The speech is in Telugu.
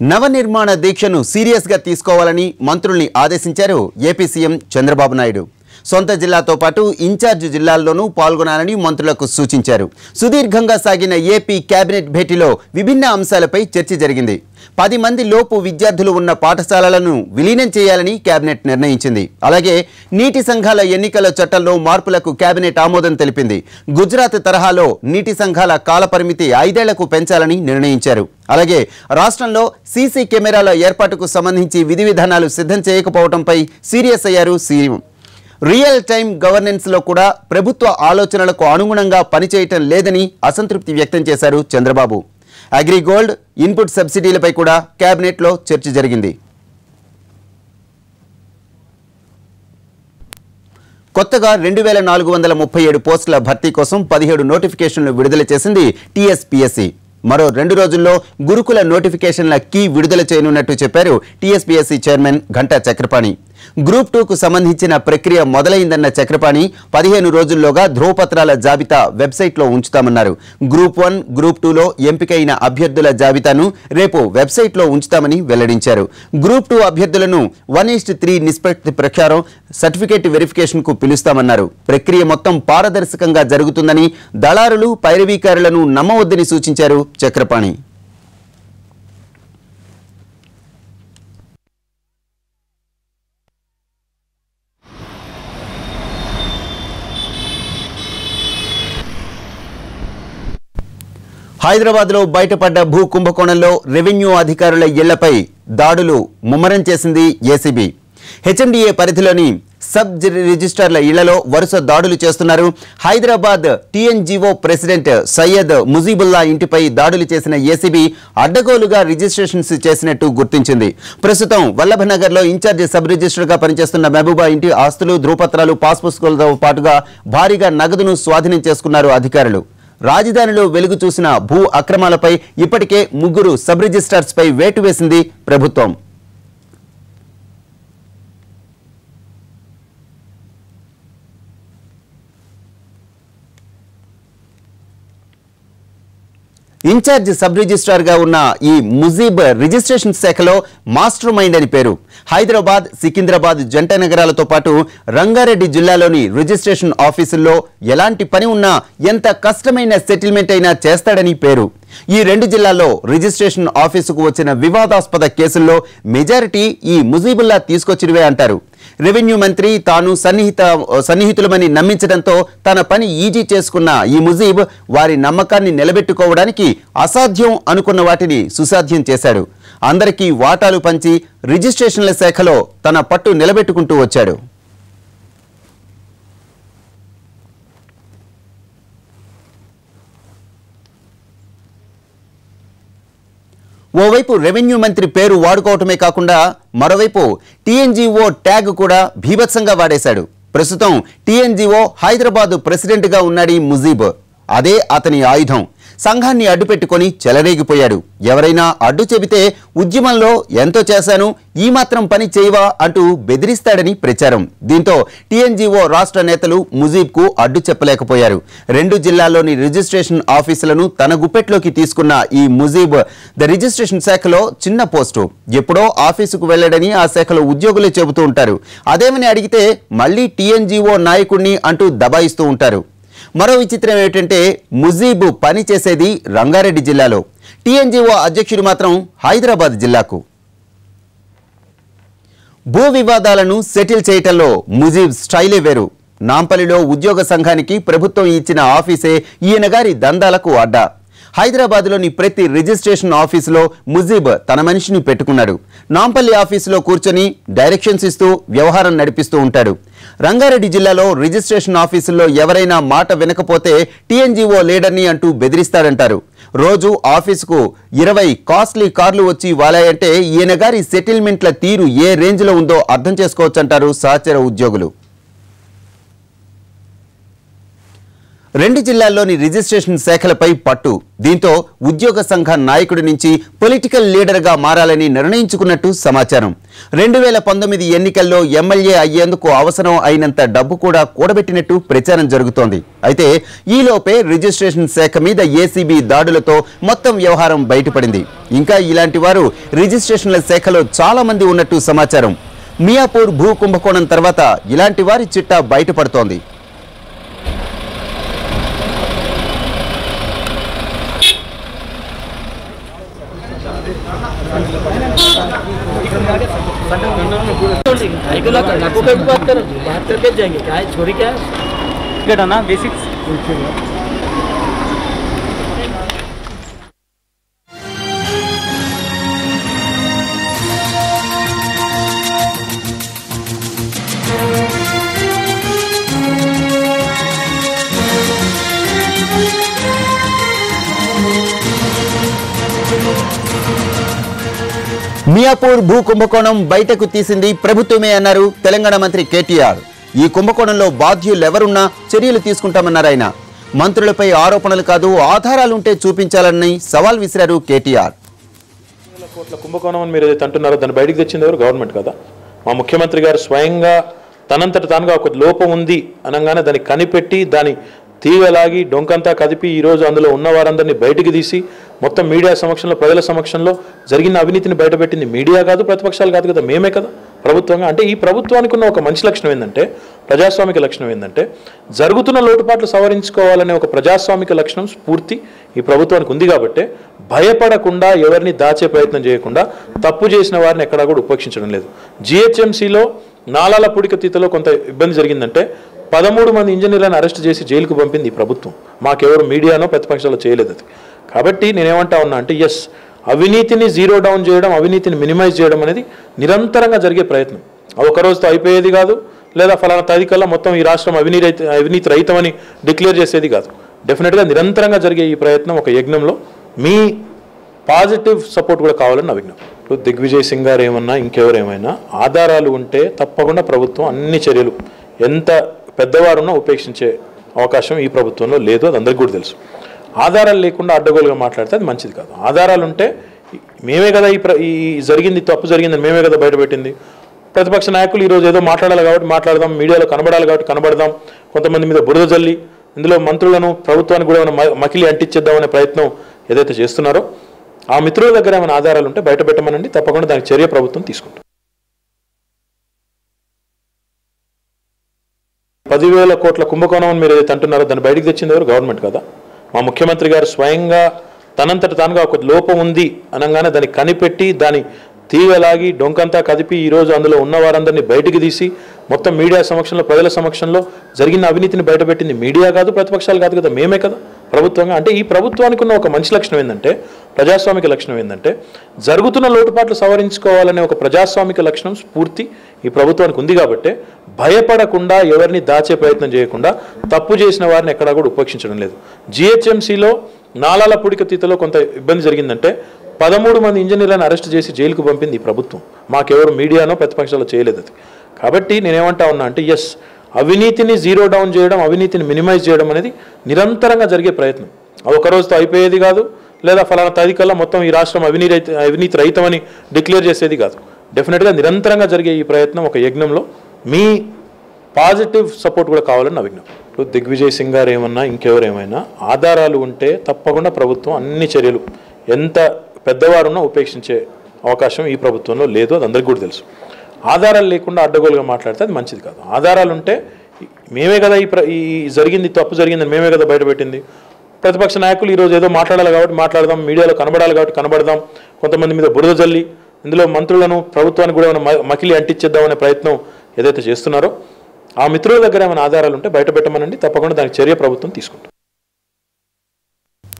నవనిర్మాణ దీక్షను సీరియస్ గా తీసుకోవాలని మంత్రుల్ని ఆదేశించారు ఏపీ సీఎం చంద్రబాబు నాయుడు. సొంత జిల్లాతో పాటు ఇన్ఛార్జ్ జిల్లాల్లోనూ పాల్గొనాలని మంత్రులకు సూచించారు. సుదీర్ఘంగా సాగిన ఏపీ కేబినెట్ భేటీలో విభిన్న అంశాలపై చర్చ జరిగింది. 10 మంది లోపు విద్యార్థులు ఉన్న పాఠశాలలను విలీనం చేయాలని కేబినెట్ నిర్ణయించింది. అలాగే నీటి సంఘాల ఎన్నికల చట్టంలో మార్పులకు కేబినెట్ ఆమోదం తెలిపింది. గుజరాత్ తరహాలో నీటి సంఘాల కాలపరిమితి 5 ఏళ్లకు పెంచాలని నిర్ణయించారు. అలాగే రాష్ట్రంలో సీసీ కెమెరాల ఏర్పాటుకు సంబంధించి విధి విధానాలు సిద్ధం చేయకపోవడంపై సీరియస్ అయ్యారు సీఎం. రియల్ టైమ్ గవర్నెన్స్ లో కూడా ప్రభుత్వ ఆలోచనలకు అనుగుణంగా పనిచేయటం లేదని అసంతృప్తి వ్యక్తం చేశారు చంద్రబాబు. అగ్రిగోల్డ్, ఇన్పుట్ సబ్సిడీలపై కూడా కేబినెట్లో చర్చ జరిగింది. కొత్తగా 2437 పోస్టుల భర్తీ కోసం 17 నోటిఫికేషన్లు విడుదల చేసింది టీఎస్పీఎస్సీ. మరో 2 రోజుల్లో గురుకుల నోటిఫికేషన్ల కీ విడుదల చేయనున్నట్టు చెప్పారు టీఎస్పీఎస్సీ చైర్మన్ ఘంటా చక్రపాణి. గ్రూప్ 2కు సంబంధించిన ప్రక్రియ మొదలైందన్న చక్రపాణి 15 రోజుల్లోగా ధ్రువపత్రాల జాబితా వెబ్సైట్లో ఉంచుతామన్నారు. గ్రూప్ 1, గ్రూప్ 2లో ఎంపికైన అభ్యర్థుల జాబితాను రేపు వెబ్సైట్లో ఉంచుతామని వెల్లడించారు. గ్రూప్ 2 అభ్యర్థులను 1:3 నిష్పత్తి ప్రకారం సర్టిఫికేట్ వెరిఫికేషన్కు పిలుస్తామన్నారు. ప్రక్రియ మొత్తం పారదర్శకంగా జరుగుతుందని, దళారులు పైరవీకారులను నమ్మవద్దని సూచించారు చక్రపాణి. హైదరాబాద్లో బయటపడ్డ భూ కుంభకోణంలో రెవెన్యూ అధికారుల ఇళ్లపై దాడులు ముమ్మరం చేసింది ఏసీబీ. హెచ్ఎండిఏ పరిధిలోని సబ్ రిజిస్ట్రార్ల ఇళ్లలో వరుస దాడులు చేస్తున్నారు. హైదరాబాద్ టీఎన్జీఓ ప్రెసిడెంట్ సయ్యద్ ముజీబుల్లా ఇంటిపై దాడులు చేసిన ఏసీబీ అడ్డగోలుగా రిజిస్ట్రేషన్స్ చేసినట్టు గుర్తించింది. ప్రస్తుతం వల్లభనగర్లో ఇన్ఛార్జ్ సబ్ రిజిస్ట్రార్గా పనిచేస్తున్న మహబూబా ఇంటి ఆస్తులు, ధృవపత్రాలు, పాస్ పుస్తకాలతో పాటుగా భారీగా నగదును స్వాధీనం చేసుకున్నారు అధికారులు. రాజధానిలో వెలుగు చూసిన భూ అక్రమాలపై ఇప్పటికే 3 సబ్ రిజిస్ట్రార్స్ పై వేటు వేసింది ప్రభుత్వం. ఇన్ఛార్జ్ సబ్ రిజిస్ట్రార్గా ఉన్న ఈ ముజీబ్ రిజిస్ట్రేషన్ శాఖలో మాస్టర్ మైండ్ అని పేరు. హైదరాబాద్, సికింద్రాబాద్ జంట నగరాలతో పాటు రంగారెడ్డి జిల్లాలోని రిజిస్ట్రేషన్ ఆఫీసుల్లో ఎలాంటి పని ఉన్నా, ఎంత కష్టమైన సెటిల్మెంట్ అయినా చేస్తాడని పేరు. ఈ 2 జిల్లాల్లో రిజిస్ట్రేషన్ ఆఫీసుకు వచ్చిన వివాదాస్పద కేసుల్లో మెజారిటీ ఈ ముజీబుల్లా తీసుకొచ్చినవే అంటారు. రెవెన్యూ మంత్రి తాను సన్నిహితులమని నమ్మించడంతో తన పని ఈజీ చేసుకున్న ఈ ముజీబ్ వారి నమ్మకాన్ని నిలబెట్టుకోవడానికి అసాధ్యం అనుకున్న వాటిని సుసాధ్యం చేశాడు. అందరికీ వాటాలు పంచి రిజిస్ట్రేషన్ల శాఖలో తన పట్టు నిలబెట్టుకుంటూ వచ్చాడు. ఓవైపు రెవెన్యూ మంత్రి పేరు వాడుకోవటమే కాకుండా మరోవైపు టీఎన్జీఓ ట్యాగ్ కూడా భీభత్సంగా వాడేశాడు. ప్రస్తుతం టీఎన్జీఓ హైదరాబాద్ ప్రెసిడెంట్గా ఉన్నాడు ముజీబ్. అదే అతని ఆయుధం. సంఘాన్ని అడ్డుపెట్టుకొని చెలరేగిపోయాడు. ఎవరైనా అడ్డు చెబితే ఉద్యమంలో ఎంతో చేశాను, ఈ మాత్రం పని చేయవా అంటూ బెదిరిస్తాడని ప్రచారం. దీంతో టీఎన్జీఓ రాష్ట్ర నేతలు ముజీబ్కు అడ్డు చెప్పలేకపోయారు. 2 జిల్లాల్లోని రిజిస్ట్రేషన్ ఆఫీసులను తన గుప్పెట్లోకి తీసుకున్న ఈ ముజీబ్ రిజిస్ట్రేషన్ శాఖలో చిన్న పోస్టు. ఎప్పుడో ఆఫీసుకు వెళ్లడని ఆ శాఖలో ఉద్యోగులే చెబుతూ ఉంటారు. అదేమని అడిగితే మళ్లీ టీఎన్జీఓ నాయకుడిని అంటూ దబాయిస్తూ ఉంటారు. మరో విచిత్రం ఏమిటంటే ముజీబ్ పని చేసేది రంగారెడ్డి జిల్లాలో, టీఎన్జీఓ అధ్యక్షుడు మాత్రం హైదరాబాద్ జిల్లాకు. భూ వివాదాలను సెటిల్ చేయటంలో ముజీబ్ స్టైలే వేరు. నాంపల్లిలో ఉద్యోగ సంఘానికి ప్రభుత్వం ఇచ్చిన ఆఫీసే ఈయన గారి దందాలకు అడ్డా. హైదరాబాద్లోని ప్రతి రిజిస్ట్రేషన్ ఆఫీసులో ముజీబ్ తన మనిషిని పెట్టుకున్నాడు. నాంపల్లి ఆఫీసులో కూర్చొని డైరెక్షన్స్ ఇస్తూ వ్యవహారం నడిపిస్తూ ఉంటాడు. రంగారెడ్డి జిల్లాలో రిజిస్ట్రేషన్ ఆఫీసుల్లో ఎవరైనా మాట వినకపోతే టీఎన్జీఓ లీడర్ని అంటూ బెదిరిస్తాడంటారు. రోజు ఆఫీసుకు 20 కాస్ట్లీ కార్లు వచ్చి వాలాయంటే ఈయన గారి సెటిల్మెంట్ల తీరు ఏ రేంజ్లో ఉందో అర్థం చేసుకోవచ్చంటారు సహచర ఉద్యోగులు. రెండు జిల్లాల్లోని రిజిస్ట్రేషన్ శాఖలపై పట్టు. దీంతో ఉద్యోగ సంఘ నాయకుడి నుంచి పొలిటికల్ లీడర్గా మారాలని నిర్ణయించుకున్నట్టు సమాచారం. 2019 ఎన్నికల్లో ఎమ్మెల్యే అయ్యేందుకు అవసరం అయినంత డబ్బు కూడా కూడబెట్టినట్టు ప్రచారం జరుగుతోంది. అయితే ఈలోపే రిజిస్ట్రేషన్ శాఖ మీద ఏసీబీ దాడులతో మొత్తం వ్యవహారం బయటపడింది. ఇంకా ఇలాంటి వారు రిజిస్ట్రేషన్ల శాఖలో చాలా మంది ఉన్నట్టు సమాచారం. మియాపూర్ భూ కుంభకోణం తర్వాత ఇలాంటి వారి చిట్టా బయటపడుతోంది. మియాపూర్ భూ కుంభకోణం బయటకు తీసింది ప్రభుత్వమే అన్నారు తెలంగాణ మంత్రి కేటీఆర్. ఈ కుంభకోణంలో బాధ్యులెవరున్నా చర్యలు తీసుకుంటామన్నారు ఆయన. మంత్రులపై ఆరోపణలు కాదు, ఆధారాలుంటే చూపించాలని సవాల్ విసిరారు కేటీఆర్. కోట్ల కుంభకోణం అని మీరు ఏదైతే అంటున్నారో దాన్ని బయటకు తెచ్చింది ఎవరు? గవర్నమెంట్ కదా. మా ముఖ్యమంత్రి గారు స్వయంగా తనంతట తానుగా ఒక లోపం ఉంది అనగానే దాన్ని కనిపెట్టి దాని తీగలాగి డొంకంతా కదిపి ఈరోజు అందులో ఉన్న వారందరినీ బయటికి తీసి మొత్తం మీడియా సమక్షంలో ప్రజల సమక్షంలో జరిగిన అవినీతిని బయటపెట్టింది మీడియా కాదు, ప్రతిపక్షాలు కాదు కదా, మేమే కదా ప్రభుత్వంగా. అంటే ఈ ప్రభుత్వానికి ఉన్న ఒక మంచి లక్షణం ఏంటంటే, ప్రజాస్వామిక లక్షణం ఏంటంటే, జరుగుతున్న లోటుపాట్లు సవరించుకోవాలనే ఒక ప్రజాస్వామిక లక్షణం స్ఫూర్తి ఈ ప్రభుత్వానికి ఉంది. కాబట్టి భయపడకుండా ఎవరిని దాచే ప్రయత్నం చేయకుండా తప్పు చేసిన వారిని ఎక్కడా కూడా ఉపేక్షించడం లేదు. జిహెచ్ఎంసీలో నాలాల పుడికతీతలో కొంత ఇబ్బంది జరిగిందంటే 13 మంది ఇంజనీర్లను అరెస్ట్ చేసి జైలుకు పంపింది ఈ ప్రభుత్వం. మాకెవరు మీడియానో ప్రతిపక్షాలు చేయలేదు అది. కాబట్టి నేనేమంటా ఉన్నా అంటే, ఎస్, అవినీతిని జీరో డౌన్ చేయడం, అవినీతిని మినిమైజ్ చేయడం అనేది నిరంతరంగా జరిగే ప్రయత్నం. అది ఒక రోజుతో అయిపోయేది కాదు, లేదా ఫలానా తేదీకల్లా మొత్తం ఈ రాష్ట్రం అవినీతి రహితమని డిక్లేర్ చేసేది కాదు. డెఫినెట్గా నిరంతరంగా జరిగే ఈ ప్రయత్నం ఒక యజ్ఞంలో మీ పాజిటివ్ సపోర్ట్ కూడా కావాలని నా విజ్ఞప్తి. ఇప్పుడు దిగ్విజయ్ సింగ్ గారు ఏమన్నా ఇంకెవరేమైనా ఆధారాలు ఉంటే తప్పకుండా ప్రభుత్వం అన్ని చర్యలు ఎంత పెద్దవారున్నా ఉపేక్షించే అవకాశం ఈ ప్రభుత్వంలో లేదు. అది అందరికీ కూడా తెలుసు. ఆధారాలు లేకుండా అడ్డగోలుగా మాట్లాడితే అది మంచిది కాదు. ఆధారాలు ఉంటే మేమే కదా ఈ జరిగింది, తప్పు జరిగిందని మేమే కదా బయటపెట్టింది. ప్రతిపక్ష నాయకులు ఈరోజు ఏదో మాట్లాడాలి కాబట్టి మాట్లాడదాం, మీడియాలో కనబడాలి కాబట్టి కనబడదాం, కొంతమంది మీద బురద జల్లి ఇందులో మంత్రులను ప్రభుత్వానికి కూడా ఏమైనా మకిలి అంటించేద్దామనే ప్రయత్నం ఏదైతే చేస్తున్నారో ఆ మిత్రుల దగ్గర ఏమైనా ఆధారాలు ఉంటే బయట పెట్టమనండి, తప్పకుండా దానికి చర్య ప్రభుత్వం తీసుకుంటుంది. 10,000 కోట్ల కుంభకోణం అని మీరు ఏదైతే అంటున్నారో దాన్ని బయటకు తెచ్చింది ఎవరు? గవర్నమెంట్ కదా. మా ముఖ్యమంత్రి గారు స్వయంగా తనంతట తానుగా ఒక లోపం ఉంది అనగానే దాన్ని కనిపెట్టి దాని తీగలాగి డొంకంతా కదిపి ఈరోజు అందులో ఉన్న వారందరినీ బయటికి తీసి మొత్తం మీడియా సమక్షంలో ప్రజల సమక్షంలో జరిగిన అవినీతిని బయటపెట్టింది మీడియా కాదు, ప్రతిపక్షాలు కాదు కదా, మేమే కదా ప్రభుత్వంగా. అంటే ఈ ప్రభుత్వానికి ఉన్న ఒక మంచి లక్షణం ఏంటంటే, ప్రజాస్వామిక లక్షణం ఏంటంటే, జరుగుతున్న లోటుపాట్లు సవరించుకోవాలనే ఒక ప్రజాస్వామిక లక్షణం స్ఫూర్తి ఈ ప్రభుత్వానికి ఉంది. కాబట్టి భయపడకుండా ఎవరిని దాచే ప్రయత్నం చేయకుండా తప్పు చేసిన వారిని ఎక్కడా కూడా ఉపేక్షించడం లేదు. జిహెచ్ఎంసీలో నాలాల పుడికతీతలో కొంత ఇబ్బంది జరిగిందంటే 13 మంది ఇంజనీర్లను అరెస్ట్ చేసి జైలుకు పంపింది ఈ ప్రభుత్వం. మాకెవరు మీడియానో ప్రతిపక్షాలు చేయలేదు అది. కాబట్టి నేనేమంటా ఉన్నా అంటే, ఎస్, అవినీతిని జీరో డౌన్ చేయడం, అవినీతిని మినిమైజ్ చేయడం అనేది నిరంతరంగా జరిగే ప్రయత్నం. అది ఒక రోజుతో అయిపోయేది కాదు, లేదా ఫలానా తేదీకల్లా మొత్తం ఈ రాష్ట్రం అవినీతి రహితమని డిక్లేర్ చేసేది కాదు. డెఫినెట్గా నిరంతరంగా జరిగే ఈ ప్రయత్నం ఒక యజ్ఞంలో మీ పాజిటివ్ సపోర్ట్ కూడా కావాలని నా విజ్ఞప్తి. ఇప్పుడు దిగ్విజయ్ సింగ్ గారు ఏమన్నా ఇంకెవరేమైనా ఆధారాలు ఉంటే తప్పకుండా ప్రభుత్వం అన్ని చర్యలు ఎంత పెద్దవారున్నా ఉపేక్షించే అవకాశం ఈ ప్రభుత్వంలో లేదు. అది అందరికీ కూడా తెలుసు. ఆధారాలు లేకుండా అడ్డగోలుగా మాట్లాడితే అది మంచిది కాదు. ఆధారాలు ఉంటే మేమే కదా ఈ జరిగింది, తప్పు జరిగిందని మేమే కదా బయటపెట్టింది. ప్రతిపక్ష నాయకులు ఈరోజు ఏదో మాట్లాడాలి కాబట్టి మాట్లాడదాం, మీడియాలో కనబడాలి కాబట్టి కనబడదాం, కొంతమంది మీద బురద జల్లి ఇందులో మంత్రులను ప్రభుత్వానికి కూడా ఏమైనా మకిలి అంటించేద్దామనే ప్రయత్నం ఏదైతే చేస్తున్నారో ఆ మిత్రుల దగ్గర ఏమైనా ఆధారాలు ఉంటే బయట పెట్టమనండి, తప్పకుండా దానికి చర్య ప్రభుత్వం తీసుకుంటుంది.